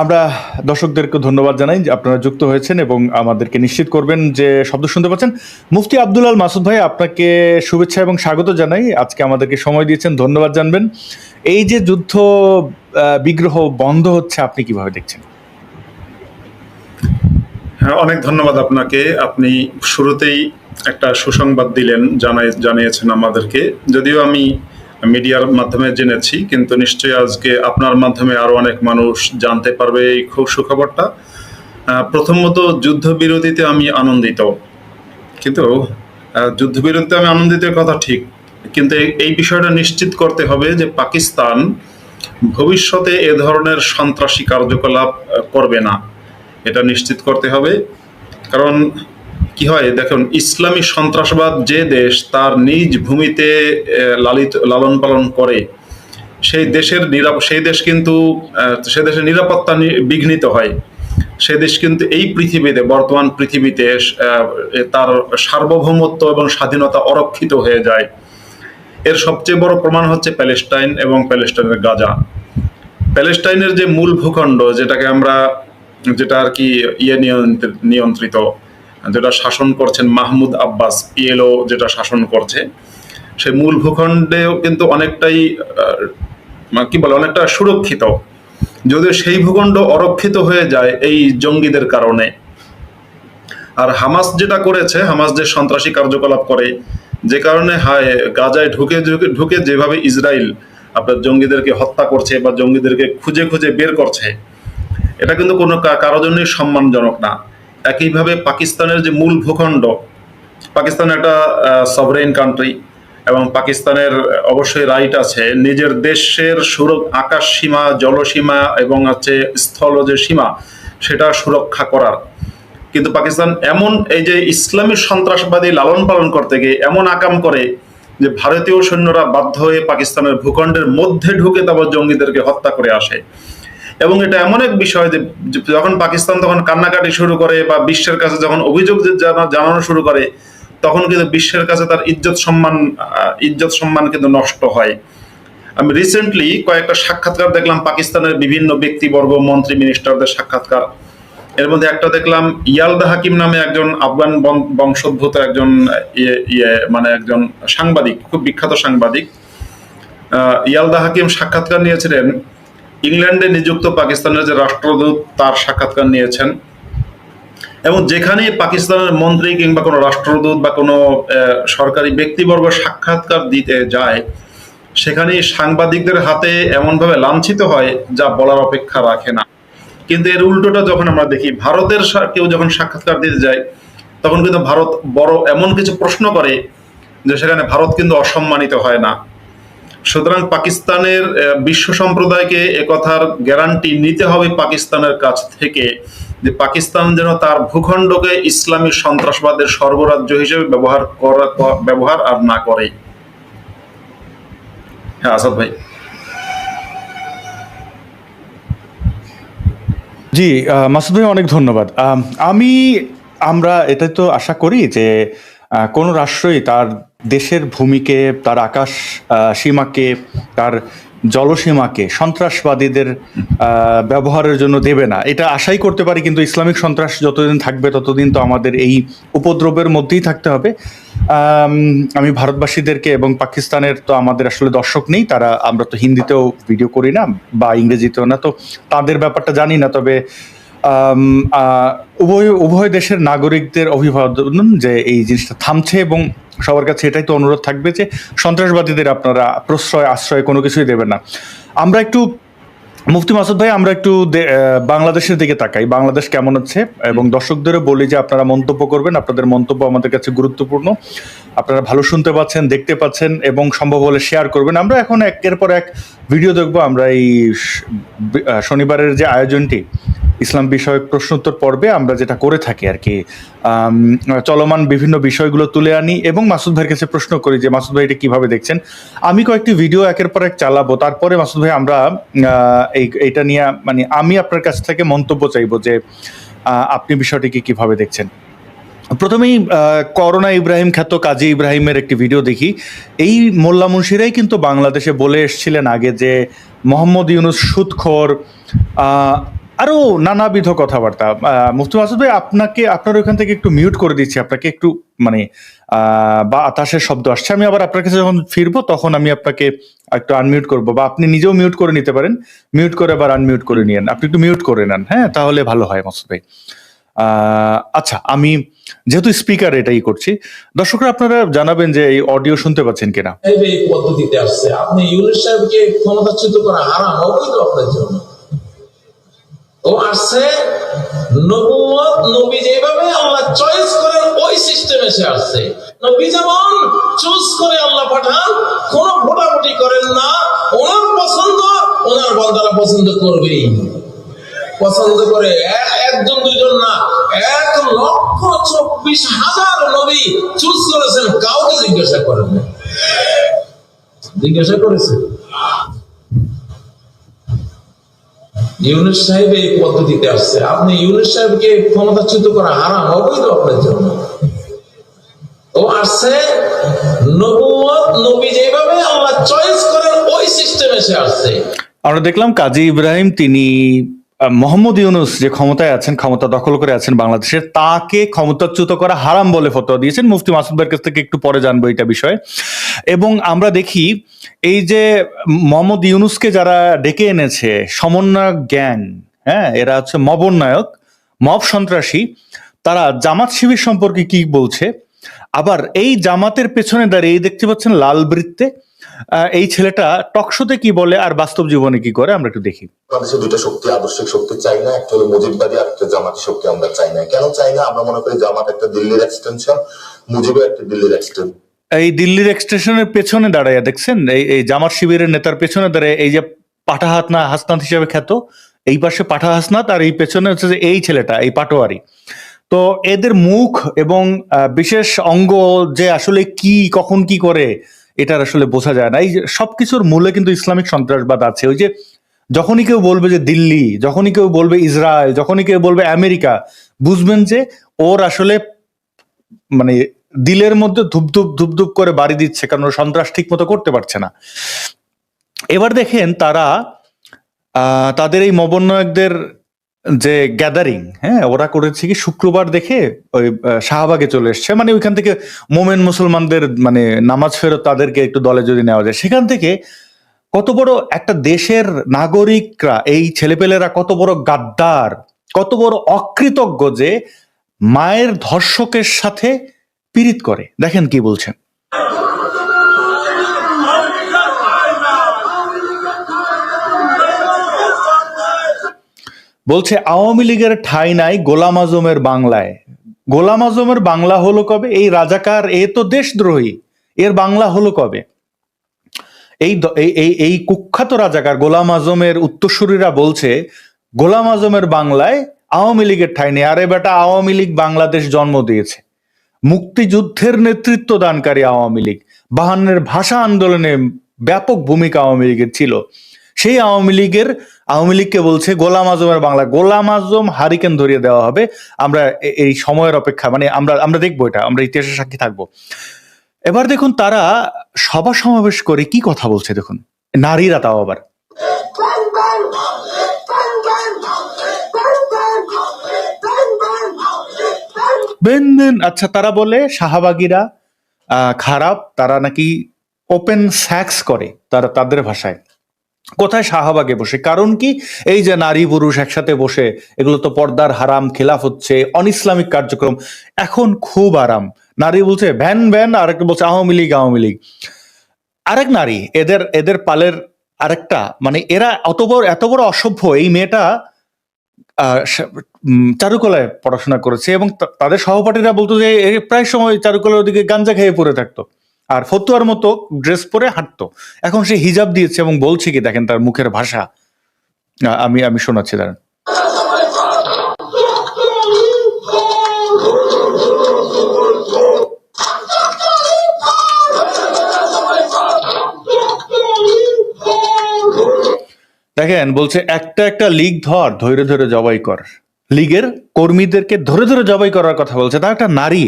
আমরা দর্শকদেরকে ধন্যবাদ জানাই যে আপনারা যুক্ত হয়েছেন এবং আমাদেরকে নিশ্চিত করবেন যে শব্দ শুনতে পাচ্ছেন। মুফতি আব্দুল আল মাসুদ ভাই, আপনাকে শুভেচ্ছা এবং স্বাগত জানাই। আজকে আমাদেরকে সময় দিয়েছেন, ধন্যবাদ জানবেন। এই যে যুদ্ধ বিগ্রহ বন্ধ হচ্ছে, আপনি কিভাবে দেখছেন? হ্যাঁ, অনেক ধন্যবাদ আপনাকে। আপনি শুরুতেই একটা সুসংবাদ দিলেন, জানিয়েছেন আমাদেরকে। যদিও আমি মিডিয়ার মাধ্যমে জেনেছি, কিন্তু নিশ্চয়ই আজকে আপনার মাধ্যমে আরো অনেক মানুষ জানতে পারবে এই খুব সুখবরটা। প্রথমত, যুদ্ধবিরতিতে আমি আনন্দিত, কিন্তু যুদ্ধবিরতিতে আমি আনন্দিতের কথা ঠিক, কিন্তু এই বিষয়টা নিশ্চিত করতে হবে যে পাকিস্তান ভবিষ্যতে এ ধরনের সন্ত্রাসী কার্যকলাপ করবে না। এটা নিশ্চিত করতে হবে। কারণ কি হয় দেখুন, ইসলামী সন্ত্রাসবাদ যে দেশ তার নিজ ভূমিতে লালন পালন করে, সেই দেশ কিন্তু সে দেশের নিরাপত্তা বিঘ্নিত হয়। সে দেশ কিন্তু এই পৃথিবীতে, বর্তমান পৃথিবীতে তার সার্বভৌমত্ব এবং স্বাধীনতা অরক্ষিত হয়ে যায়। এর সবচেয়ে বড় প্রমাণ হচ্ছে প্যালেস্টাইন এবং প্যালেস্টাইনের গাজা। প্যালেস্টাইনের যে মূল ভূখণ্ড, যেটা আর কি নিয়ন্ত্রিত, যেটা শাসন করছেন মাহমুদ আব্বাস, পিএলও যেটা শাসন করছে, সেই মূল ভূখণ্ডেও কিন্তু অনেকটাই অনেকটা সুরক্ষিত। যদিও সেই ভূখণ্ড অরক্ষিত হয়ে যায় এই জঙ্গিদের কারণে। আর হামাস যেটা করেছে, হামাস যে সন্ত্রাসী কার্যকলাপ করে, যে কারণে গাজায় ঢুকে যেভাবে ইসরায়েল আপনার জঙ্গিদেরকে হত্যা করছে বা জঙ্গিদেরকে খুঁজে খুঁজে বের করছে, এটা কিন্তু কোনো কারোর জন্যই সম্মানজনক না। একইভাবে পাকিস্তানের যে মূল ভূখণ্ড, পাকিস্তান একটা সভরেন কান্ট্রি, এবং পাকিস্তানের অবশ্যই রাইট আছে নিজের দেশের আকাশ সীমা, জলসীমা এবং স্থলজ সীমা, সেটা সুরক্ষা করার। কিন্তু পাকিস্তান এই যে ইসলামী সন্ত্রাসবাদী লালন পালন করতে গিয়ে এমন আকাম করে যে ভারতীয় সৈন্যরা বাধ্য হয়ে পাকিস্তানের ভূখণ্ডের মধ্যে ঢুকে তারপর জঙ্গিদেরকে হত্যা করে আসে। এবং এটা এমন এক বিষয় যে যখন পাকিস্তান তখন কান্নাকাটি শুরু করে বা বিশ্বের কাছে যখন অভিযোগ জানানো শুরু করে, তখন কিন্তু বিশ্বের কাছে তার ইজ্জত সম্মান কিন্তু নষ্ট হয়। আমি রিসেন্টলি কয়েকটা সাক্ষাৎকার দেখলাম পাকিস্তানের বিভিন্ন ব্যক্তিবর্গ, মন্ত্রী, মিনিস্টারদের সাক্ষাৎকার। এর মধ্যে একটা দেখলাম, ইয়ালদা হাকিম নামে একজন আফগান বংশোদ্ভূত একজন একজন সাংবাদিক, খুব বিখ্যাত সাংবাদিক। ইয়ালদা হাকিম সাক্ষাৎকার নিয়েছিলেন ইংল্যান্ডে নিযুক্ত পাকিস্তানের যে রাষ্ট্রদূত, তার সাক্ষাৎকার নিয়েছেন। এবং যেখানে পাকিস্তানের মন্ত্রী কিংবা কোনো রাষ্ট্রদূত বা কোনো সরকারি ব্যক্তিবর্গ সাক্ষাৎকার দিতে যায়, সেখানে সাংবাদিকদের হাতে এমনভাবে লাঞ্ছিত হয় যা বলার অপেক্ষা রাখে না। কিন্তু এর উল্টোটা যখন আমরা দেখি, ভারতের কেউ যখন সাক্ষাৎকার দিতে যায়, তখন কিন্তু ভারত বড় এমন কিছু প্রশ্ন করে যে সেখানে ভারত কিন্তু অসম্মানিত হয় না। সুতরাং পাকিস্তানের বিশ্ব সম্প্রদায়কে একথার গ্যারান্টি নিতে হবে পাকিস্তানের কাছ থেকে, যে পাকিস্তান যেন তার ভূখণ্ডকে ইসলামী সন্ত্রাসবাদের সর্বরাজ্য হিসেবে ব্যবহার আর না করে। হ্যাঁ, আসাদ ভাই। জি, মাসুদ ভাই অনেক ধন্যবাদ। আমরা এটা তো আশা করি যে কোনো রাষ্ট্রই তার দেশের ভূমিকে, তার আকাশ সীমাকে, তার জলসীমাকে সন্ত্রাসবাদীদের ব্যবহারের জন্য দেবে না, এটা আশাই করতে পারি। কিন্তু ইসলামিক সন্ত্রাস যতদিন থাকবে ততদিন তো আমাদের এই উপদ্রবের মধ্যেই থাকতে হবে। আমি ভারতবাসীদেরকে, এবং পাকিস্তানের তো আমাদের আসলে দর্শক নেই, আমরা তো হিন্দিতেও ভিডিও করি না বা ইংরেজিতেও না, তো তাদের ব্যাপারটা জানি না। তবে উভয় দেশের নাগরিকদের অভিবাদন যে এই জিনিসটা থামছে, এবং সবার কাছে এটাই তো অনুরোধ থাকবে যে সন্ত্রাসবাদীদের আপনারা আশ্রয় কোনো কিছুই দেবেন না। আমরা একটু মুফতি মাসুদ ভাই, আমরা একটু বাংলাদেশের দিকে তাকাই। বাংলাদেশ কেমন আছে, এবং দর্শকদেরও বলি যে আপনারা মন্তব্য করবেন। আপনাদের মন্তব্য আমাদের কাছে গুরুত্বপূর্ণ। আপনারা ভালো শুনতে পাচ্ছেন, দেখতে পাচ্ছেন, এবং সম্ভব হলে শেয়ার করবেন। আমরা এখন একের পর এক ভিডিও দেখবো। আমরা এই শনিবারের যে আয়োজনটি, ইসলাম বিষয়ক প্রশ্নোত্তর পর্বে আমরা যেটা করে থাকি আর কি, চলমান বিভিন্ন বিষয়গুলো তুলে আনি এবং মাসুদ ভাইয়ের কাছে প্রশ্ন করি যে মাসুদ ভাই এটা কিভাবে দেখছেন। আমি কয়েকটি ভিডিও একের পর এক চালাবো, তারপরে মাসুদ ভাই আমরা এইটা নিয়ে আমি আপনার কাছ থেকে মন্তব্য চাইবো যে আপনি বিষয়টিকে কিভাবে দেখছেন। প্রথমেই করোনা ইব্রাহিম খ্যাত কাজী ইব্রাহিমের একটি ভিডিও দেখি। এই মোল্লা মুন্সিরাই কিন্তু বাংলাদেশে বলে এসেছিলেন আগে যে মোহাম্মদ ইউনূস সুদখোর, আরো নানাবিধ কথাবার্তা। মুফতি মাসুদ ভাই, আপনার ওখান থেকে একটু মিউট করে দিচ্ছি, আপনাকে একটু মানে বা আতাসের শব্দ আসছে। আমি আবার আপনার কাছে যখন ফিরবো তখন আমি আপনাকে একটু আনমিউট করবো, বা আপনি নিজেও মিউট করে নিতে পারেন, মিউট করে আবার আনমিউট করে নিয়েন, আপনি একটু মিউট করে নেন, হ্যাঁ, তাহলে ভালো হয় মাসুদ ভাই। আচ্ছা, আমি যেহেতু স্পিকার এটাই করছি, দর্শকরা আপনারা জানাবেন যে এই অডিও শুনতে পাচ্ছেন কিনা। এই পদ্ধতিতে আসছে, আপনি ইউনূস সাহেবকে ক্ষমতাচ্যুত করা হারাম, অবৈধ আপনার জন্য। ও আসছে নবুয়ত, নবী যেভাবে আল্লাহ চয়েস করেন ওই সিস্টেমে সে আসছে। নবী যেমন চুজ করে আল্লাহ পাঠান, কোন ভোটাভুটি করেন না, ওনার পছন্দ ওনার বান্দারা পছন্দ করবেই, পছন্দ করে একজন দুইজন না, 1,24,000 নবী চুজ করেছেন, কাউকে জিজ্ঞাসা করেন না। জিজ্ঞাসা করেছে ইউনূস সাহেব এই পদ্ধতিতে আসছে, আপনি ইউনূস সাহেবকে ক্ষমতাচ্যুত করা হারাম, অবৈধ আপনার জন্য। ও আসছে নবুয়ত, নবী যেভাবে আল্লাহ চয়েস করেন ওই সিস্টেমে সে আসছে। আমরা দেখলাম কাজী ইব্রাহিম তিনি মোহাম্মদ ইউনূস যে ক্ষমতায় আছেন, ক্ষমতা দখল করে আছেন বাংলাদেশের, তাকে ক্ষমতাচ্যুত করা হারাম বলে ফতোয়া দিয়েছেন। মুফতি মাসুদ ভাইয়ের কাছ থেকে একটু পরে জানবো এটা বিষয়ে। এবং আমরা দেখি এই যে মোহাম্মদ ইউনূসকে যারা ডেকে এনেছে সমন্বয়ক গ্যাং, হ্যাঁ, এরা হচ্ছে মবন্নায়ক, মব সন্ত্রাসী, তারা জামাত শিবির সম্পর্কে কি বলছে। আবার এই জামাতের পেছনে দাঁড়িয়ে দেখতে পাচ্ছেন লাল বৃত্তে এই ছেলেটা টকশোতে কি বলে আর বাস্তব জীবনে কি করে, আমরা একটু দেখি। বাংলাদেশে দুইটা শক্তি, আদর্শিক শক্তি চাই না, একটা হলো মুজিববাদী আর একটা জামাতি শক্তি আমরা চাই না। কেন চাই না? আমরা মনে করি জামাত একটা দিল্লির এক্সটেনশন, মুজিবও একটা দিল্লির এক্সটেনশন। এই দিল্লির এক্সটেনশনের পেছনে দাঁড়াইয়া দেখছেন এই জামাত শিবিরের নেতার পেছনে দাঁড়ায় এই যে পাঠা হাসনাত হিসেবে খ্যাত, এই পাশে পাঠা হাসনাত আর এই পেছনে হচ্ছে যে এই ছেলেটা, এই পাটোয়ারি। তো এদের মুখ এবং বিশেষ অঙ্গ যে আসলে কি কখন কি করে এটার আসলে বোঝা যায় না। এই সবকিছুর মূলে কিন্তু ইসলামিক সন্ত্রাসবাদ আছে। ওই যে যখনই কেউ বলবে যে দিল্লি, যখনই কেউ বলবে ইসরায়েল, যখনই কেউ বলবে আমেরিকা, বুঝবেন যে ওর আসলে মানে দিলের মধ্যে ধুপধুপ ধুপধুপ করে বাড়ি দিচ্ছে, কারণ ওরা সন্ত্রাস ঠিক মতো করতে পারছে না। এবার দেখেন তারা তাদের এই মবন্নয়কদের যে গ্যাদারিং, হ্যাঁ, ওরা করেছে কি শুক্রবার দেখে ওই শাহবাগে চলে এসছে, মানে ওইখান থেকে মোমেন মুসলমানদের মানে নামাজ ফেরত তাদেরকে একটু দলে যদি নেওয়া যায়, সেখান থেকে কত বড় একটা দেশের নাগরিকরা, এই ছেলেপেলেরা কত বড় গাদ্দার, কত বড় অকৃতজ্ঞ যে মায়ের ধর্ষকের সাথে পীড়িত করে। দেখেন কি বলছেন। বলছে আওয়ামী লীগের ঠাঁই নাই গোলাম আজমের বাংলায়। গোলাম আজমের বাংলা হলো কবে? এই রাজাকার, এ তো দেশদ্রোহী, এর বাংলা হলো কবে? এই কুখ্যাত রাজাকার গোলাম আজমের উত্তরসূরিরা বলছে গোলাম আজমের বাংলায় আওয়ামী লীগের ঠাঁই নেই। আরে বেটা, আওয়ামী লীগ বাংলাদেশ জন্ম দিয়েছে, মুক্তিযুদ্ধের নেতৃত্ব দানকারী আওয়ামী লীগ, 52-এর ভাষা আন্দোলনে ব্যাপক ভূমিকা আওয়ামী লীগের ছিল। সেই আওয়ামী লীগকে বলছে গোলাম আজমের বাংলা। গোলাম আজম হারিকেন ধরিয়ে দেওয়া হবে। আমরা এই সময়ের অপেক্ষা, মানে আমরা দেখবো, এটা আমরা ইতিহাসের সাক্ষী থাকবো। এবার দেখুন তারা সভা সমাবেশ করে কি কথা বলছে, দেখুন নারীরা, তাও আবার আচ্ছা, তারা বলে শাহবাগীরা খারাপ, তারা নাকি ওপেন সেক্স করে, তারা তাদের ভাষায়। কোথায়? শাহবাগে বসে। কারণ কি? এই যে নারী পুরুষ একসাথে বসে, এগুলো তো পর্দার হারাম, খেলাফ হচ্ছে, অনইসলামিক কার্যক্রম। এখন খুব আরাম, নারী বলছে ভ্যান ভ্যান, আর একটা বলছে আওয়ামী লীগ আওয়ামী লীগ। আরেক নারী, এদের পালের আরেকটা, মানে এরা এত বড় অসভ্য। এই মেয়েটা চারুকলায় পড়াশোনা করেছে এবং তাদের সহপাঠীরা বলতো যে প্রায় সময় চারুকলার ওদিকে গাঞ্জা খেয়ে পড়ে থাকতো আর ফতুয়ার মতো ড্রেস পরে হাঁটতো। এখন সে হিজাব দিয়েছে এবং বলছে কি, দেখেন তার মুখের ভাষা, আমি শোনাচ্ছি, দাঁড়ান। দেখেন বলছে একটা লীগ ধরে ধরে জবাই কর। লীগের কর্মীদেরকে ধরে ধরে জবাই করার কথা বলছে, তা একটা নারী।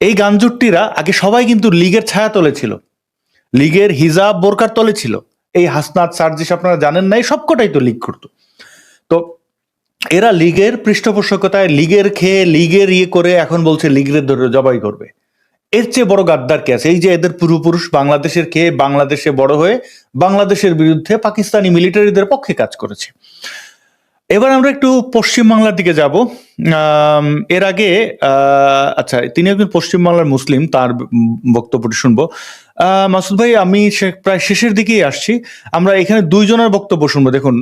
এই গাঞ্জুট্টিরা আগে সবাই কিন্তু লীগের ছায়া তলে ছিল, লীগের হিজাব বোরকার তলে ছিল। এই হাসনাত সার্জিস আপনারা জানেন না, এই সবকটাই তো লীগ করতো। তো এরা লীগের পৃষ্ঠপোষকতায় লীগের খেয়ে লীগের ইয়ে করে এখন বলছে লীগের ধরে জবাই করবে। এর চেয়ে বড় গাদ্দার কে আছে? এই যে এদের পূর্বপুরুষ বাংলাদেশের খেয়ে বাংলাদেশে বড় হয়ে বাংলাদেশের বিরুদ্ধে পাকিস্তানি মিলিটারিদের পক্ষে কাজ করেছে। এবার আমরা একটু পশ্চিমবাংলার দিকে যাব। এর আগে আচ্ছা, তিনি একজন পশ্চিমবাংলার মুসলিম, তার বক্তব্যটি শুনবো। মাসুদ ভাই, আমি প্রায় শেষের দিকেই আসছি। আমরা এখানে দুইজনের বক্তব্য শুনবো। দেখুন,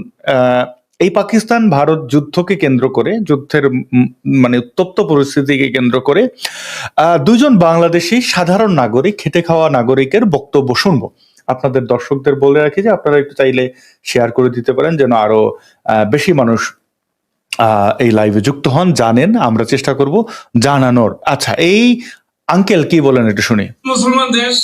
এই পাকিস্তান ভারত যুদ্ধকে কেন্দ্র করে, যুদ্ধের মানে উত্তপ্ত পরিস্থিতিকে কেন্দ্র করে দুইজন বাংলাদেশি সাধারণ নাগরিক, খেটে খাওয়া নাগরিকের বক্তব্য শুনবো। আপনাদের দর্শকদের বলে রাখি যে আপনারা একটু চাইলে শেয়ার করে দিতে পারেন, যেন আরো বেশি মানুষ এই লাইভে যুক্ত হন, জানেন। আমরা চেষ্টা করব জানানোর। আচ্ছা, এই আঙ্কেল কি বলেন একটু শুনি। মুসলমান দেশ,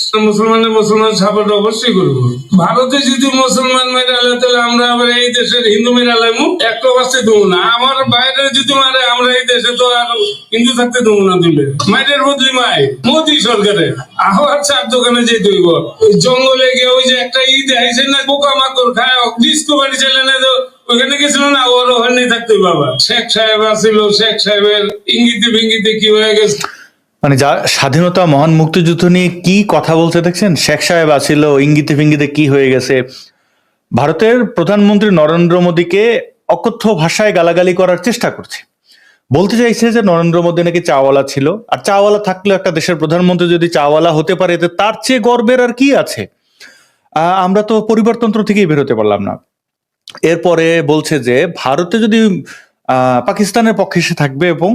মুসলমান সাপোর্ট অবশ্যই করবো। ভারতে যদি মুসলমান মেরালে, তাহলে আমরা আবার এই দেশের হিন্দু মেরালে একটা বাঁচতে দেবো না। আমার বাইরে যদি মারে, আমরা এই দেশে তো আর হিন্দু থাকতে দেবো না। দিলে মায়ের বদলি মায় মোদী সরকারের আবার চার দোকানে যেতে হইব। জঙ্গলে গিয়ে ওই যে একটা ঈদ আইসে না, পোকা মাকড় খায়, ডিসকভারি চ্যানেলে তো ওখানে গেছিল না, ওর ওখানে থাকতে বাবা। শেখ সাহেব আসছিল, শেখ সাহেবের ইঙ্গিতে ভিঙ্গিতে কি হয়ে গেছে, মানে যা স্বাধীনতা মহান মুক্তিযুদ্ধ নিয়ে কি কথা বলছে দেখছেন। শেখ সাহেব আছিল, ইঙ্গিতে ফিঙ্গিতে কি হয়ে গেছে। ভারতের প্রধানমন্ত্রী নরেন্দ্র মোদীকে অকথ্য ভাষায় গালাগালি করার চেষ্টা করছে। বলতে চাইছে যে নরেন্দ্র মোদী নাকি চাওয়ালা ছিল, আর চাওয়ালা থাকলে একটা দেশের প্রধানমন্ত্রী যদি চাওয়ালা হতে পারে, তার চেয়ে গর্বের আর কি আছে। আমরা তো পরিবারতন্ত্র থেকেই বেরোতে পারলাম না। এরপরে বলছে যে ভারতে যদি পাকিস্তানের পক্ষে সে থাকবে এবং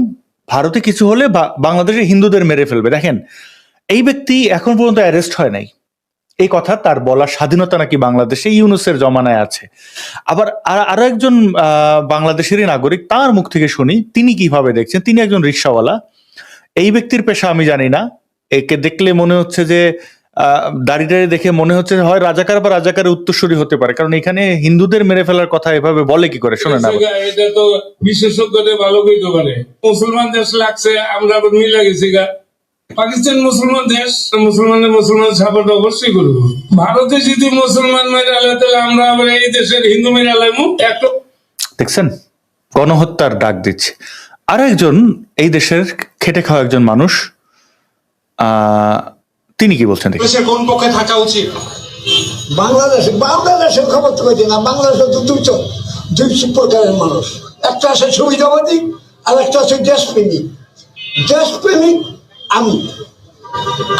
ভারতে কিছু হলে বাংলাদেশের হিন্দুদের মেরে ফেলবে। দেখেন, এই ব্যক্তি এখন পর্যন্ত অ্যারেস্ট হয় নাই। এই কথা তার বলার স্বাধীনতা নাকি বাংলাদেশে ইউনূসের জমানায় আছে। আবার আরো একজন বাংলাদেশেরই নাগরিক, তার মুখ থেকে শুনি তিনি কিভাবে দেখছেন। তিনি একজন রিক্সাওয়ালা। এই ব্যক্তির পেশা আমি জানি না। একে দেখলে মনে হচ্ছে যে দাড়িটা দেখে মনে হচ্ছে হয় রাজাকার বা রাজাকারের উত্তরসূরি হতে পারে, কারণ এখানে হিন্দুদের মেরে ফেলার কথা এভাবে বলে কি করে, শোনেন না। এটা তো বিশেষজ্ঞদের ভালো কইতে পারে। মুসলমান দেশ লাগছে, আমরা মিলে গেছি গা। পাকিস্তান মুসলমান দেশ, মুসলমান সাপোর্ট অবশ্যই করবো। ভারতে যদি মুসলমান মেরালে, তাহলে আমরা আবার এই দেশের হিন্দু মেরালে একটা। দেখছেন, গণহত্যার ডাক দিচ্ছে। আর একজন এই দেশের খেটে খাওয়া একজন মানুষ, তিনি কি বলছেন দেখি। কোন পক্ষে থাকা উচিত? বাংলাদেশের খবর তো পেয়েছি না। বাংলাদেশে তো দুই প্রকারের মানুষ, একটা আছে সুবিধাবাদী আর একটা আছে দেশপ্রেমিক। দেশপ্রেমিক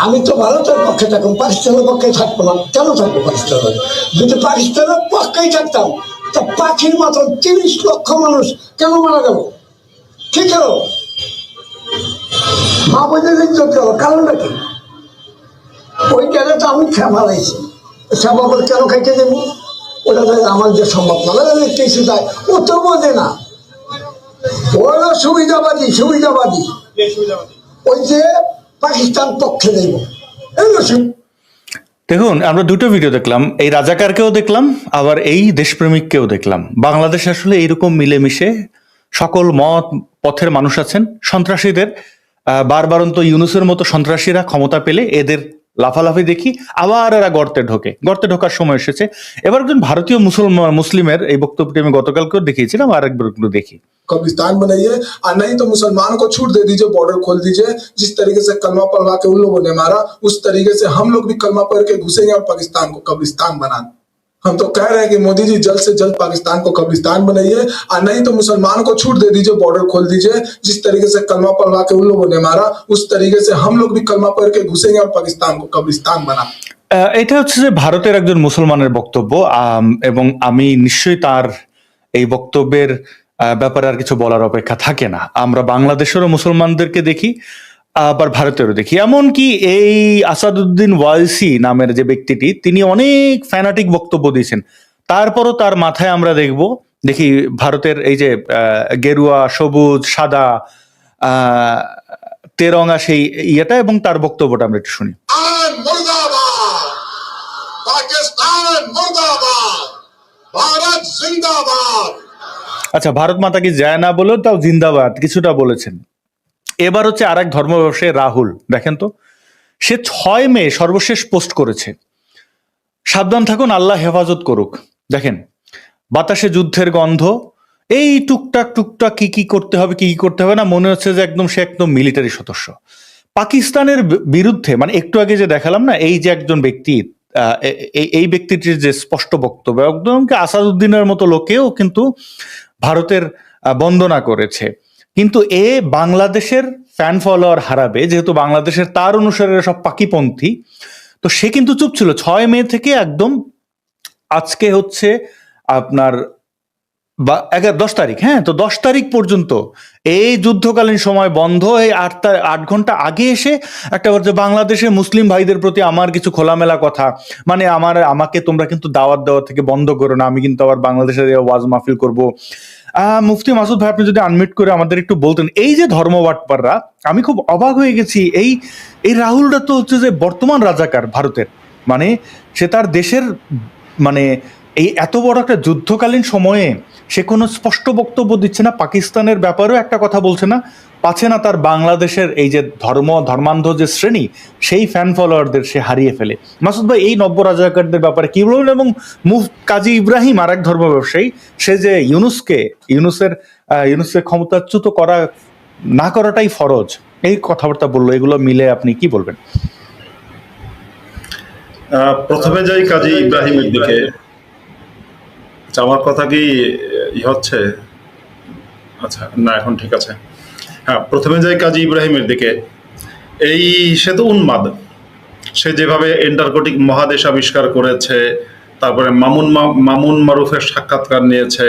আমি তো ভারতের পক্ষে থাকবো, পাকিস্তানের পক্ষে থাকবো না। কেন থাকবো পাকিস্তানের? যদি পাকিস্তানের পক্ষেই থাকতাম, তা পাখির মতো ৩০ লক্ষ মানুষ কেন মারা গেল? ঠিক গেল, মা বোনের ইজ্জত গেল, কারণটা কি? ওই জায়গায় তো আমি ফেলাইছি, সেবা করে কেন খাইতে দেবো? ওটা আমার যে সম্ভব না, কিছু দেয় ও তো বোঝে না। ওরা সুবিধাবাদী ওই যে পাকিস্তান পক্ষে দেব। দেখুন, আমরা দুটো ভিডিও দেখলাম, এই রাজাকারকেও দেখলাম, আবার এই দেশপ্রেমিককেও দেখলাম। বাংলাদেশ আসলে এইরকম মিলেমিশে সকল মত পথের মানুষ আছেন। সন্ত্রাসীদের বারবারন্ত ইউনূসের মতো সন্ত্রাসীরা ক্ষমতা পেলে এদের লাফালাফি দেখি, আবার এরা গর্তে ঢোকার সময় এসেছে। এবার একজন ভারতীয় মুসলিমের এই বক্তব্যটি আমি গতকালকেও দেখিয়েছিলাম, আর একবার একটু দেখি। कब्रिस्तान बनाइए और नहीं तो मुसलमानों को छूट दे दीजिए, बॉर्डर खोल दीजिए। जिस तरीके से कलमा पढ़वा के उन लोगों ने मारा, उस तरीके से हम लोग भी कलमा पढ़ के घुसेंगे और पाकिस्तान को कब्रिस्तान बना। हम तो कह रहे हैं कि मोदी जी जल्द से जल्द पाकिस्तान को कब्रिस्तान बनाइए और नहीं तो मुसलमानों को छूट दे दीजिए, बॉर्डर खोल दीजिए। जिस तरीके से कलमा पढ़वा के उन लोगों ने मारा, उस तरीके से हम लोग भी कलमा पढ़ के घुसेंगे और पाकिस्तान को कब्रिस्तान बना। এটা হচ্ছে যে ভারতের একজন মুসলমানের বক্তব্য, এবং আমি নিশ্চয়ই তার এই বক্তব্যের ব্যাপারে আর কিছু বলার অপেক্ষা থাকে না। আমরা বাংলাদেশেরও মুসলমানদেরকে দেখি, আবার ভারতেরও দেখি। এমনকি এই আসাদুদ্দিন ওয়াইসি নামের যে ব্যক্তিটি, তিনি অনেক ফ্যানাটিক বক্তব্য দিয়েছেন। তারপরও তার মাথায় আমরা দেখি ভারতের এই যে গেরুয়া, সবুজ, সাদা, তেরঙা সেই ইয়েটা, এবং তার বক্তব্যটা আমরা একটু শুনি। भारत जिंदाबाद। আচ্ছা, ভারত মাতা কি যায় না বলেও তাও জিন্দাবাদ কিছুটা বলেছেন। এবার হচ্ছে আরেক ধর্ম ব্যবসায়ী রাহুল, দেখেন তো, সে 6 মে সর্বশেষ পোস্ট করেছে, সাবধান থাকুন, আল্লাহ হেফাজত করুক। দেখেন, বাতাসে যুদ্ধের গন্ধ, এই টুকটাক টুকটাক কি কি করতে হবে কি কি করতে হবে না, মনে হচ্ছে যে একদম সে একদম মিলিটারি সদস্য। পাকিস্তানের বিরুদ্ধে মানে একটু আগে যে দেখালাম না, এই যে একজন ব্যক্তি, এই ব্যক্তিটির যে স্পষ্ট বক্তব্য, একদম আসাদুদ্দিনের মতো লোকেও কিন্তু ভারতের বন্দনা করেছে। কিন্তু এ বাংলাদেশের ফ্যান ফলোয়ার হারাবে, যেহেতু বাংলাদেশের তার অনুসারে সব পাকিপন্থী, তো সে কিন্তু চুপ ছিল 6 মে থেকে একদম আজকে হচ্ছে আপনার 10 তারিখ, হ্যাঁ, তো 10 তারিখ পর্যন্ত এই যুদ্ধকালীন সময় বন্ধ। এই 8 ঘন্টা আগে এসে একটা বলছে বাংলাদেশের মুসলিম ভাইদের প্রতি আমার কিছু খোলামেলা কথা, মানে আমাকে তোমরা কিন্তু দাওয়াত দেওয়া থেকে বন্ধ করো না, আমি কিন্তু আবার বাংলাদেশের ওয়াজ মাহফিল করব। মুফতি মাসুদ ভাই, আপনি যদি আনমিউট করে আমাদের একটু বলতেন, এই যে ধর্মবাটপাররা, আমি খুব অবাক হয়ে গেছি। এই রাহুলরা তো হচ্ছে যে বর্তমান রাজাকার ভারতের, মানে সে তার দেশের, মানে এই এত বড় একটা যুদ্ধকালীন সময়ে সে কোনো স্পষ্ট বক্তব্য দিচ্ছে না, পাকিস্তানের ব্যাপারেও একটা কথা বলছে না, পাচ্ছে না তার বাংলাদেশের এই যে ধর্মান্ধ যে শ্রেণী, সেই ফ্যান ফলোয়ারদের সে হারিয়ে ফেলে। মাসুদ ভাই, এই নব্য রাজাকারদের ব্যাপারে কি বলবেন? এবং কাজী ইব্রাহিম, আর এক ধর্ম ব্যবসায়ী, সে যে ইউনুসের ক্ষমতাচ্যুত না করাটাই ফরজ, এই কথাবার্তা বললো, এগুলো মিলে আপনি কি বলবেন? প্রথমে যাই কাজী ইব্রাহিমের দিকে। আমার কথা কি হচ্ছে? আচ্ছা, না, এখন ঠিক আছে। হ্যাঁ, প্রথমে যাই কাজী ইব্রাহিমের দিকে। সে তো উন্মাদ। সে যেভাবে এন্টার্কটিক মহাদেশ আবিষ্কার করেছে, তারপরে মামুন মারুফের সাক্ষাৎকার নিয়েছে,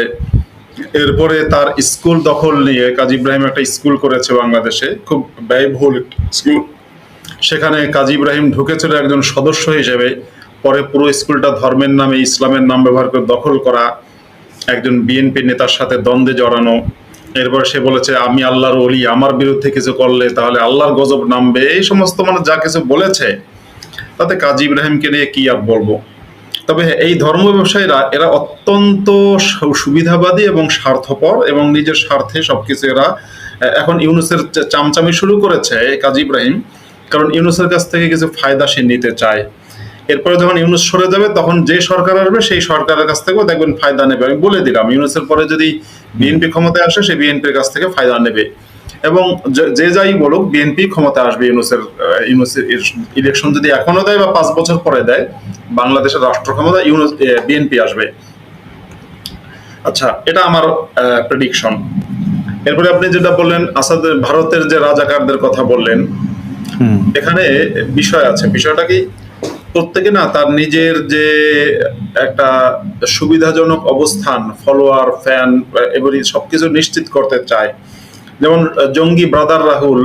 এরপরে তার স্কুল দখল নিয়ে কাজী ইব্রাহিম একটা স্কুল করেছে বাংলাদেশে, খুব ব্যয়বহুল স্কুল। সেখানে কাজী ইব্রাহিম ঢুকেছিল একজন সদস্য হিসেবে, পরে পুরো স্কুলটা ধর্মের নামে, ইসলামের নাম ব্যবহার করে দখল করা, একজন বিএনপি নেতার সাথে দ্বন্দ্বে জড়ানো। এরপর সে বলেছে আমি আল্লাহর ওলি, আমার বিরুদ্ধে কিছু করলে তাহলে আল্লাহর গজব নামবে, এই সমস্ত মানে যা কিছু বলেছে, তাতে কাজী ইব্রাহিমকে নিয়ে কি আর বলবো। তবে এই ধর্ম ব্যবসায়ীরা এরা অত্যন্ত সুবিধাবাদী এবং স্বার্থপর, এবং নিজের স্বার্থে সবকিছু এরা এখন ইউনুসের চামচামি শুরু করেছে কাজী ইব্রাহিম, কারণ ইউনুসের কাছ থেকে কিছু ফায়দা সে নিতে চায়। এরপরে যখন ইউনুস সরে যাবে, তখন যে সরকার আসবে সেই সরকারের কাছ থেকেও দেখবেন ফায়দা নেবে। আমি বলে দিলাম, ইউনুসের পরে যদি বিএনপি ক্ষমতায় আসে, সে বিএনপির কাছ থেকে ফায়দা নেবে। এবং যে যাই বলুক, বিএনপি ক্ষমতায় আসবে। ইউনুসের ইলেকশন যদি এখনো দেয় বা 5 বছর পরে দেয়, বাংলাদেশের রাষ্ট্র ক্ষমতা বিএনপি আসবে। আচ্ছা, এটা আমার প্রেডিকশন। এরপরে আপনি যেটা বললেন, ভারতের যে রাজাকারদের কথা বললেন, এখানে বিষয় আছে। বিষয়টা কি, প্রত্যেকে না তার নিজের যে একটা সুবিধাজনক অবস্থান, ফলোয়ার, ফ্যান এবং সবকিছু নিশ্চিত করতে চায়। যেমন জঙ্গি ব্রাদার রাহুল,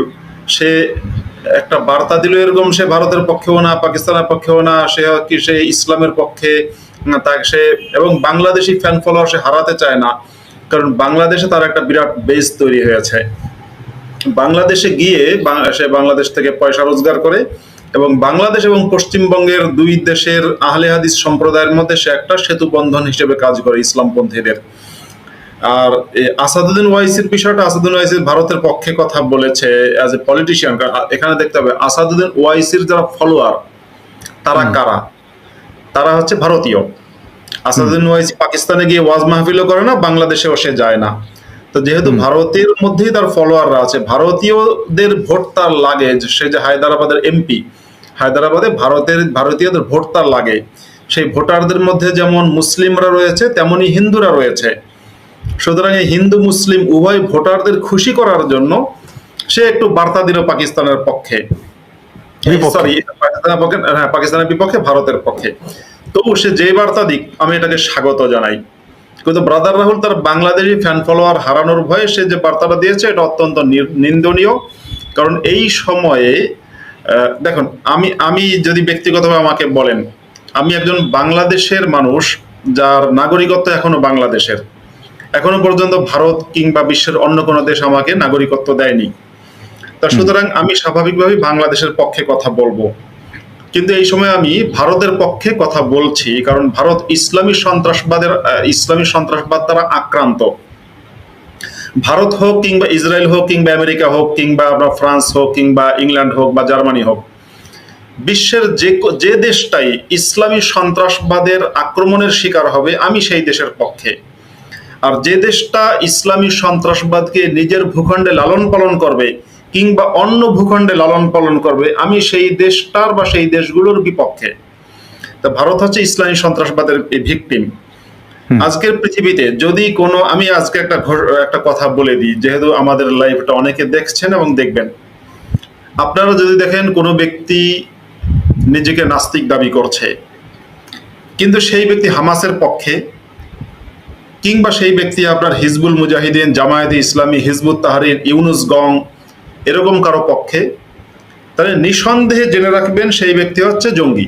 সে একটা বার্তা দিল এরকম, সে ভারতের পক্ষেও না, পাকিস্তানের পক্ষেও না, সে ইসলামের পক্ষে, সে এবং বাংলাদেশি ফ্যান ফলোয়ার সে হারাতে চায় না, কারণ বাংলাদেশে তার একটা বিরাট বেস তৈরি হয়েছে। বাংলাদেশে গিয়ে সে বাংলাদেশ থেকে পয়সা রোজগার করে, এবং বাংলাদেশ এবং পশ্চিমবঙ্গের দুই দেশের আহলে হাদিস সম্প্রদায়ের মধ্যে সে একটা সেতু বন্ধন হিসেবে কাজ করে ইসলামপন্থীদের। আর আসাদুদ্দিন ওয়াইসির বিষয়টা, আসাদুদ্দিন ওয়াইসি ভারতের পক্ষে কথা বলেছে অ্যাজ এ পলিটিশিয়ান। এখানে দেখতে হবে আসাদুদ্দিন ওয়াইসির যারা ফলোয়ার, তারা কারা? তারা হচ্ছে ভারতীয়। আসাদুদ্দিন ওয়াইসি পাকিস্তানে গিয়ে ওয়াজ মাহফিলও করে না, বাংলাদেশেও সে যায় না। তো যেহেতু ভারতের মধ্যেই তার ফলোয়াররা আছে, ভারতীয়দের ভোট তার লাগে। সে যে হায়দ্রাবাদের এমপি, হায়দ্রাবাদে ভারতীয়দের ভোট তার লাগে। সেই ভোটারদের মধ্যে যেমন মুসলিমরা রয়েছে, তেমনি হিন্দুরা রয়েছে। সুতরাং এই হিন্দু মুসলিম উভয় ভোটারদের খুশি করার জন্য সে একটু বার্তা দিল পাকিস্তানের পক্ষে, পাকিস্তানের বিপক্ষে, ভারতের পক্ষে। তো সে যে বার্তা দিক, আমি এটাকে স্বাগত জানাই। কিন্তু ব্রাদার রাহুল তার বাংলাদেশি ফ্যান ফলোয়ার হারানোর ভয়ে সে যে বার্তাটা দিয়েছে, এটা অত্যন্ত নিন্দনীয়। কারণ এই সময়ে দেখুন, আমি যদি ব্যক্তিগতভাবে আমাকে বলেন, আমি একজন বাংলাদেশের মানুষ, যার নাগরিকত্ব এখনো বাংলাদেশের। এখনো পর্যন্ত ভারত কিংবা বিশ্বের অন্য কোনো দেশ আমাকে নাগরিকত্ব দেয়নি। তা সুতরাং আমি স্বাভাবিকভাবেই বাংলাদেশের পক্ষে কথা বলবো। কিন্তু এই সময় আমি ভারতের পক্ষে কথা বলছি, কারণ ভারত ইসলামী সন্ত্রাসবাদ দ্বারা আক্রান্ত। ভারত হোক কিংবা ইসরায়েল হোক কিংবা আমেরিকা হোক কিংবা আপনার ফ্রান্স হোক কিংবা ইংল্যান্ড হোক বা জার্মানি হোক, বিশ্বের যে দেশটাই ইসলামী সন্ত্রাসবাদের আক্রমণের শিকার হবে, আমি সেই দেশের পক্ষে। আর যে দেশটা ইসলামী সন্ত্রাসবাদকে নিজের ভূখণ্ডে লালন পালন করবে কিংবা অন্য ভূখণ্ডে লালন পালন করবে, আমি সেই দেশটার বা সেই দেশগুলোর বিপক্ষে। তা ভারত হচ্ছে ইসলামী সন্ত্রাসবাদের ভিকটিম। আজকের পৃথিবীতে যদি কোনো, আমি আজকে একটা কথা বলে দিই, যেহেতু আমাদের লাইভটা অনেকে দেখছেন এবং দেখবেন, আপনারা যদি দেখেন কোনো ব্যক্তি নিজেকে নাস্তিক দাবি করছে, কিন্তু সেই ব্যক্তি হামাসের পক্ষে, কিংবা সেই ব্যক্তি আপনার হিজবুল মুজাহিদিন, জামায়াতে ইসলামী, হিজবুত তাহরির, ইউনুস গং এরকম কারো পক্ষে, তাহলে নিঃসন্দেহে জেনে রাখবেন সেই ব্যক্তি হচ্ছে জঙ্গি।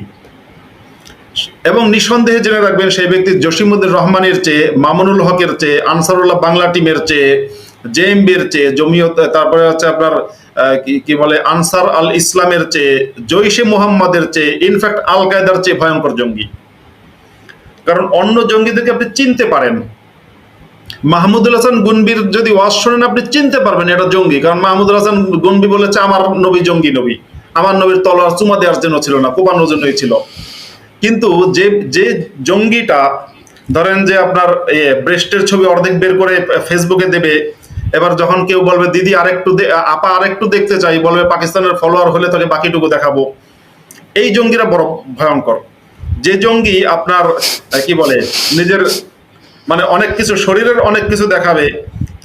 এবং নিঃসন্দেহে জেনে রাখবেন সেই ব্যক্তি জসিমুদ্দিন রহমানের চেয়ে, মামুনুল হকের চেয়ে, আনসারুল্লাহ বাংলা টিমের চেয়ে, জেএমবির চেয়ে, জমিয়ত, তারপরে হচ্ছে আপনার কি বলে আনসার আল ইসলামের চেয়ে, জৈশে মুহাম্মাদের চেয়ে, ইনফ্যাক্ট আল কায়দার চেয়ে ভয়ঙ্কর জঙ্গি। কারণ অন্য জঙ্গিদেরকে আপনি চিনতে পারেন। মাহমুদুল হাসান গুনবির যদি ওয়াজ শোনেন আপনি চিনতে পারবেন এটা জঙ্গি, কারণ মাহমুদুল হাসান গুনবি বলেছে আমার নবী জঙ্গি নবী, আমার নবীর তলোয়ার চুমা দেওয়ার জন্য ছিল না, কোপানোর জন্যই ছিল। কিন্তু যে যে জঙ্গিটা ধরেন যে আপনার ব্রেস্টের ছবি অর্ধেক বের করে ফেসবুকে দেবে, এবার যখন কেউ বলবে দিদি আপা আরেকটু দেখতে চাই, বলবে পাকিস্তানের ফলোয়ার হলে তাকে বাকিটুকু দেখাবো, এই জঙ্গিরা বড় ভয়ঙ্কর। যে জঙ্গি আপনার কি বলে নিজের মানে অনেক কিছু, শরীরের অনেক কিছু দেখাবে,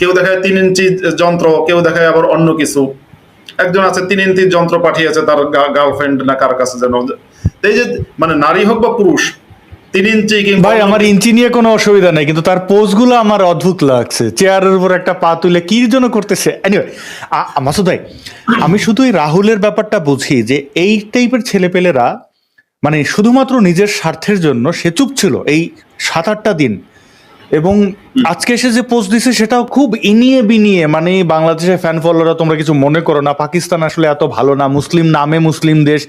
কেউ দেখায় 3 ইঞ্চি যন্ত্র, কেউ দেখায় আবার অন্য কিছু। একজন আছে 3 ইঞ্চি যন্ত্র পাঠিয়েছে তার গার্লফ্রেন্ড না কার কাছে যেন, এই যে মানে নারী হোক বা পুরুষ, 3 ইঞ্চি কিংবা, ভাই আমার ইঞ্চি নিয়ে কোনো অসুবিধা নেই, কিন্তু তার পোজগুলো আমার অদ্ভুত লাগছে, চেয়ারের উপর একটা পা তুলে কি জন্য করতেছে। এনিওয়ে মাসুদ ভাই, আমি শুধু এই রাহুলের ব্যাপারটা বুঝি যে এই টাইপের ছেলেপেলেরা মানে শুধুমাত্র নিজের স্বার্থের জন্য সে চুপ ছিল এই 7-8টা দিন, এবং আজকে এসে যে পোস্ট দিছে সেটাও খুব ইনিয়ে বিনিয়ে, মানে বাংলাদেশের ফ্যান ফলোয়াররা তোমরা কিছু মনে করো না, পাকিস্তান আসলে এত ভালো না, মুসলিম নামে মুসলিম দেশ,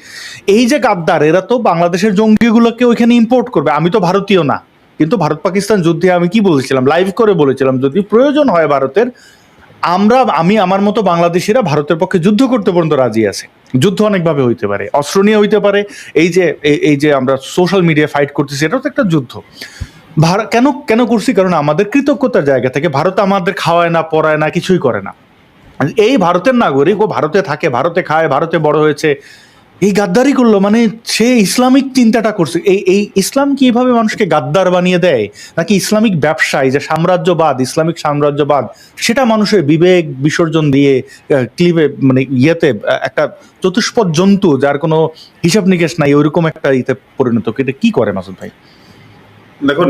এই যে গাদ্দার এরা তো বাংলাদেশের জঙ্গিগুলোকে ওইখানে ইম্পোর্ট করবে। আমি তো ভারতীয় না, কিন্তু ভারত পাকিস্তান যুদ্ধে আমি কি বলেছিলাম, লাইভ করে বলেছিলাম যদি প্রয়োজন হয় ভারতের, আমি আমার মতো বাংলাদেশিরা ভারতের পক্ষে যুদ্ধ করতে পর্যন্ত রাজি আছে। যুদ্ধ অনেকভাবে হইতে পারে, অস্ত্র নিয়ে হইতে পারে, এই যে আমরা সোশ্যাল মিডিয়ায় ফাইট করতেছি এটাও তো একটা যুদ্ধ। কেন করছি? কারণ আমাদের কৃতজ্ঞতার জায়গা থেকে। ভারত আমাদের খাওয়ায় না, পড়ায় না, কিছুই করে না। এই ভারতের নাগরিক, ও ভারতে থাকে, ভারতে খায়, ভারতে বড় হয়েছে, এই গাদ্দারি করলো, মানে সে ইসলামিক চিন্তাটা করছে। এই ইসলাম কি এইভাবে মানুষকে গাদ্দার বানিয়ে দেয়, নাকি ইসলামিক ব্যবসায় যে সাম্রাজ্যবাদ, ইসলামিক সাম্রাজ্যবাদ, সেটা মানুষের বিবেক বিসর্জন দিয়ে ক্লিপে মানে ইয়েতে একটা চতুষ্পদ জন্তু যার কোনো হিসাব নিকেশ নাই ওইরকম একটা ইতে পরিণত, এটা কি করে মাসুদ ভাই? দেখুন,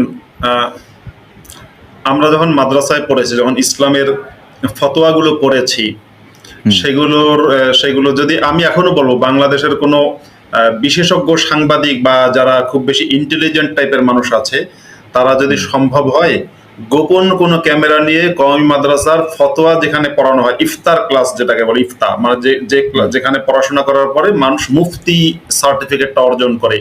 আমরা যখন মাদ্রাসায় পড়েছি, যখন ইসলামের ফতোয়াগুলো পড়েছি, সেগুলো যদি আমি এখনো বলবো, বাংলাদেশের কোনো বিশেষজ্ঞ সাংবাদিক বা যারা খুব বেশি ইন্টেলিজেন্ট টাইপের মানুষ আছে, তারা যদি সম্ভব হয় গোপন কোনো ক্যামেরা নিয়ে কওমি মাদ্রাসার ফতোয়া যেখানে পড়ানো হয়, ইফতার ক্লাস যেটাকে বলে, ইফতা মানে যেখানে পড়াশোনা করার পরে মানুষ মুফতি সার্টিফিকেটটা অর্জন করে,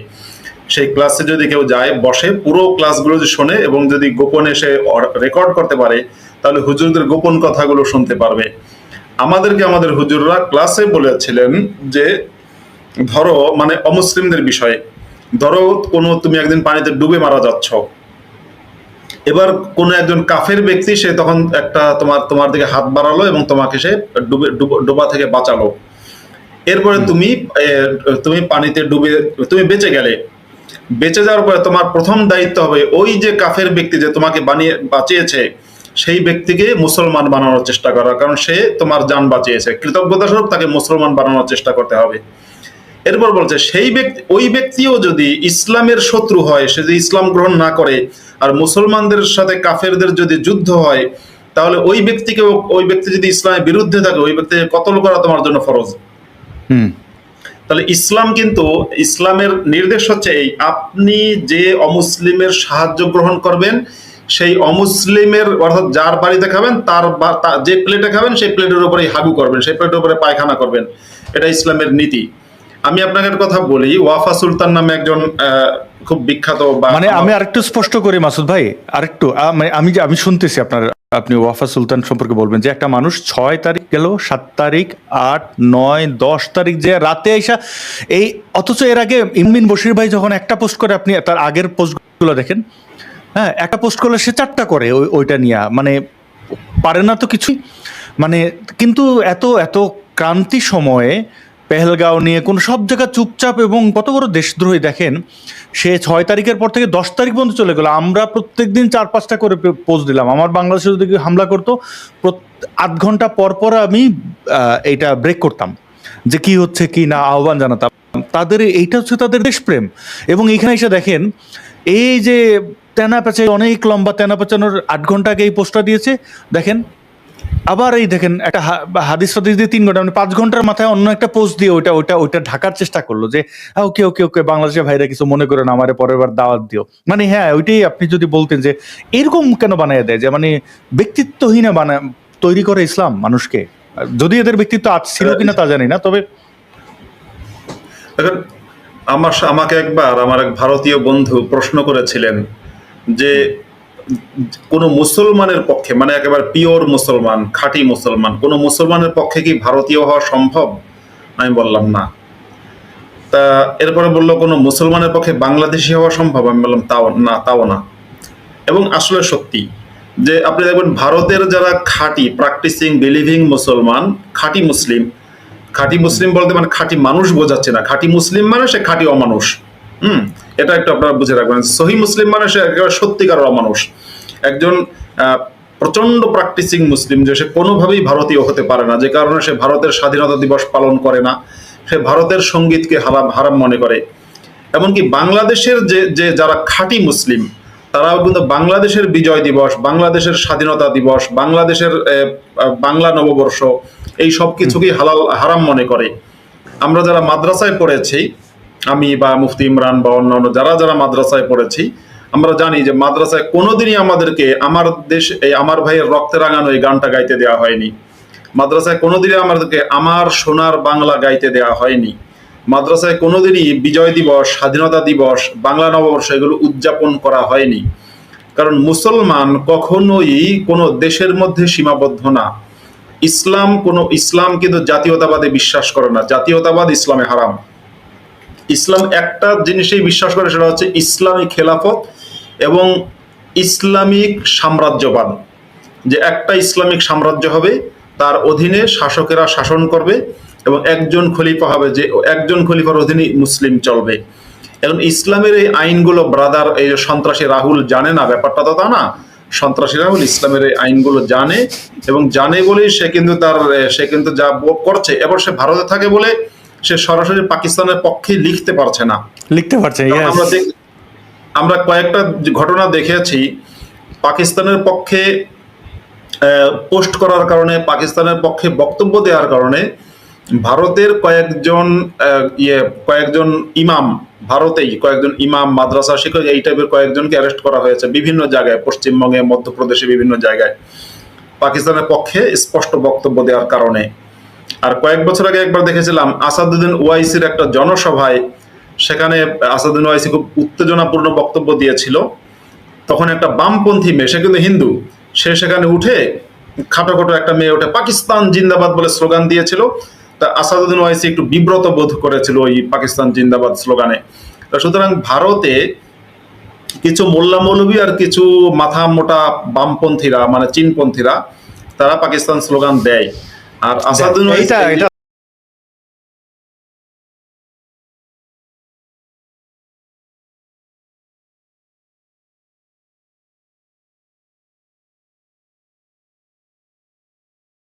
সেই ক্লাসে যদি কেউ যায়, বসে, পুরো ক্লাসগুলো যদি শোনে এবং যদি গোপনে সে রেকর্ড করতে পারে, তাহলে হুজুরদের গোপন কথাগুলো শুনতে পারবে। আমাদের হুজুররা ক্লাসে বলেছিলেন যে ধরো মানে অমুসলিমদের বিষয়ে, ধরো তুমি একদিন পানিতে ডুবে মারা যাচ্ছ, এবার কোন একজন কাফের ব্যক্তি সে তখন একটা তোমার দিকে হাত বাড়ালো এবং তোমাকে সে ডোবা থেকে বাঁচালো, এরপরে তুমি পানিতে ডুবে তুমি বেঁচে গেলে। বেঁচে যাওয়ার পরে তোমার প্রথম দায়িত্ব হবে ওই যে কাফের ব্যক্তি যে তোমাকে বাঁচিয়েছে সেই ব্যক্তিকে মুসলমান বানানোর চেষ্টা করা, কারণ সে তোমার জান বাঁচিয়েছে, কৃতজ্ঞতা স্বরূপ তাকে মুসলমান বানানোর চেষ্টা করতে হবে। এরপর বলছে ওই ব্যক্তিও যদি ইসলামের শত্রু হয়, সে যদি ইসলাম গ্রহণ না করে আর মুসলমানদের সাথে কাফেরদের যদি যুদ্ধ হয়, তাহলে ওই ব্যক্তি যদি ইসলামের বিরুদ্ধে থাকে, ওই ব্যক্তিকে কতল করা তোমার জন্য ফরজ। তাহলে ইসলামের নির্দেশ হচ্ছে এই, আপনি যে অমুসলিমের সাহায্য গ্রহণ করবেন, সেই অমুসলিমের অর্থাৎ যার বাড়িতে খাবেন তার যে প্লেটে খাবেন সেই প্লেটের উপরে হাগু করবেন, সেই প্লেটের উপরে পায়খানা করবেন, এটা ইসলামের নীতি। আমি আপনাকে একটা কথা বলি, ওয়াফা সুলতান নামে একজন খুব বিখ্যাত, মানে আমি আরেকটু স্পষ্ট করি মাসুদ ভাই, আরেকটু আমি শুনতেছি আপনি ওয়াফা সুলতান সম্পর্কে বলবেন যে একটা মানুষ 6 তারিখ গেল, 7 তারিখ, 8, 9, 10 তারিখ যে রাতে আইসা অথচ এর আগে ইমবিন বশির ভাই যখন একটা পোস্ট করে, আপনি তার আগের পোস্টগুলো দেখেন, হ্যাঁ, একটা পোস্ট করলে সে 4টা করে ওইটা নিয়ে, মানে পারে না তো কিছুই, মানে কিন্তু এত এত ক্রান্তি সময়ে পেহেলগাঁও নিয়ে কোন সব জায়গা চুপচাপ, এবং কত বড় দেশদ্রোহী দেখেন, সে 6 তারিখের পর থেকে 10 তারিখ পর্যন্ত চলে গেল। আমরা প্রত্যেকদিন 4-5টা করে পোস্ট দিলাম। আমার বাংলাদেশে যদি কেউ হামলা করতো 8 ঘন্টা পর পর আমি এইটা ব্রেক করতাম, যে কি হচ্ছে কি না, আহ্বান জানাতাম। তাদের এইটা হচ্ছে তাদের দেশপ্রেম। এবং এখানে এসে দেখেন এই যে তেনা পেঁচাই, অনেক লম্বা তেনা পেঁচানোর 8 ঘন্টা আগে এই পোস্টটা দিয়েছে, দেখেন আবার এই দেখেন একটা হাদিস ফাদিস দিয়ে 3 ঘন্টা, মানে 5 ঘন্টার মাথায় অন্য একটা পোস্ট দিয়ে ওইটা ঢাকার চেষ্টা করলো যে ওকে ওকে ওকে বাংলাদেশের ভাইরা কিছু মনে করে না, আমারে পরের বার দাওয়াত দিও। মানে হ্যাঁ, ওইটাই আপনি যদি বলতেন যে এরকম কেন বানায় দেয়, যে মানে ব্যক্তিত্বহীন তৈরি করে ইসলাম মানুষকে। যদি এদের ব্যক্তিত্ব ছিল কিনা তা জানি না, তবে দেখেন, আমাকে একবার আমার এক ভারতীয় বন্ধু প্রশ্ন করেছিলেন যে কোন মুসলমানের পক্ষে, মানে একেবারে পিওর মুসলমান, খাঁটি মুসলমান, কোন মুসলমানের পক্ষে কি ভারতীয় হওয়া সম্ভব? আমি বললাম না। তা এরপরে বললো কোন মুসলমানের পক্ষে বাংলাদেশি হওয়া সম্ভব? আমি বললাম তাও না। এবং আসলে সত্যি যে আপনি দেখবেন ভারতের যারা খাঁটি প্র্যাকটিসিং বিলিভিং মুসলমান, খাঁটি মুসলিম বলতে মানে খাঁটি মানুষ বোঝাচ্ছে না। খাঁটি মুসলিম মানে সে খাঁটি অমানুষ। এটা একটু আপনারা বুঝে রাখবেন। সহি মুসলিম মানে সে একেবারে সত্যিকার অমানুষ। একজন প্রচন্ড প্র্যাকটিসিং মুসলিম যে সে কোনোভাবেই ভারতীয় হতে পারে না, যে কারণে সে ভারতের স্বাধীনতা দিবস পালন করে না, সে ভারতের সঙ্গীতকে হারাম মনে করে। এমনকি বাংলাদেশের যে যারা খাঁটি মুসলিম, তারাও কিন্তু বাংলাদেশের বিজয় দিবস, বাংলাদেশের স্বাধীনতা দিবস, বাংলাদেশের বাংলা নববর্ষ, এই সব কিছুকেই হারাম মনে করে। আমরা যারা মাদ্রাসায় পড়েছি, আমি বা মুফতি ইমরান বা অন্যান্য যারা মাদ্রাসায় পড়েছি, আমরা জানি যে মাদ্রাসায় কোনোদিনই আমাদেরকে আমার দেশ আমার ভাইয়ের রক্তে রাঙানো এই গানটা গাইতে দেওয়া হয়নি। মাদ্রাসায় কোনোদিনই আমাদেরকে আমার সোনার বাংলা গাইতে দেওয়া হয়নি। মাদ্রাসায় কোনোদিনই বিজয় দিবস, স্বাধীনতা দিবস, বাংলা নববর্ষ এগুলো উদযাপন করা হয়নি। কারণ মুসলমান কখনোই কোনো দেশের মধ্যে সীমাবদ্ধ না। ইসলাম কিন্তু জাতীয়তাবাদে বিশ্বাস করে না। জাতীয়তাবাদ ইসলামে হারাম। ইসলাম একটা জিনিসেই বিশ্বাস করে, সেটা হচ্ছে ইসলামী খেলাফত এবং ইসলামিক সাম্রাজ্যবাদ। যে একটা ইসলামিক সাম্রাজ্য হবে, তার অধীনে শাসকেরা শাসন করবে এবং একজন খলিফা হবে, যে একজন খলিফার অধীনে মুসলিম চলবে। এখন ইসলামের এই আইনগুলো ব্রাদার, এই যে সন্ত্রাসী রাহুল জানে না, ব্যাপারটা তো তা না। সন্ত্রাসী রাহুল ইসলামের এই আইনগুলো জানে, এবং জানে বলেই সে কিন্তু যা করছে। এবার সে ভারতে থাকে বলে সে সরাসরি পাকিস্তানের পক্ষে লিখতে পারছে না। আমরা কয়েকটা ঘটনা দেখেছি, পাকিস্তানের পক্ষে পোস্ট করার কারণে, পাকিস্তানের পক্ষে বক্তব্য দেওয়ার কারণে ভারতের কয়েকজন ইমাম, ভারতেই কয়েকজন ইমাম, মাদ্রাসা শিক্ষক, এই টাইপের কয়েকজনকে অ্যারেস্ট করা হয়েছে বিভিন্ন জায়গায়, পশ্চিমবঙ্গে, মধ্যপ্রদেশে, বিভিন্ন জায়গায়, পাকিস্তানের পক্ষে স্পষ্ট বক্তব্য দেওয়ার কারণে। আর কয়েক বছর আগে একবার দেখেছিলাম আসাদুদ্দিন ওয়াইসির একটা জনসভায়, সেখানে আসাদুদ্দিন ওয়াইসি খুব উত্তেজনাপূর্ণ বক্তব্য দিয়েছিল। তখন একটা বামপন্থী মেয়ে, সে কিন্তু হিন্দু, সে সেখানে উঠে, খাটো একটা মেয়ে উঠে পাকিস্তান জিন্দাবাদ বলে স্লোগান দিয়েছিল। তা আসাদুদ্দিন ওয়াইসি একটু বিব্রত বোধ করেছিল ওই পাকিস্তান জিন্দাবাদ স্লোগানে। সুতরাং ভারতে কিছু মোল্লা মৌলভী আর কিছু মাথা মোটা বামপন্থীরা, মানে চীনপন্থীরা, তারা পাকিস্তান স্লোগান দেয়। আর আসাদুদ্দিন ওয়াইসি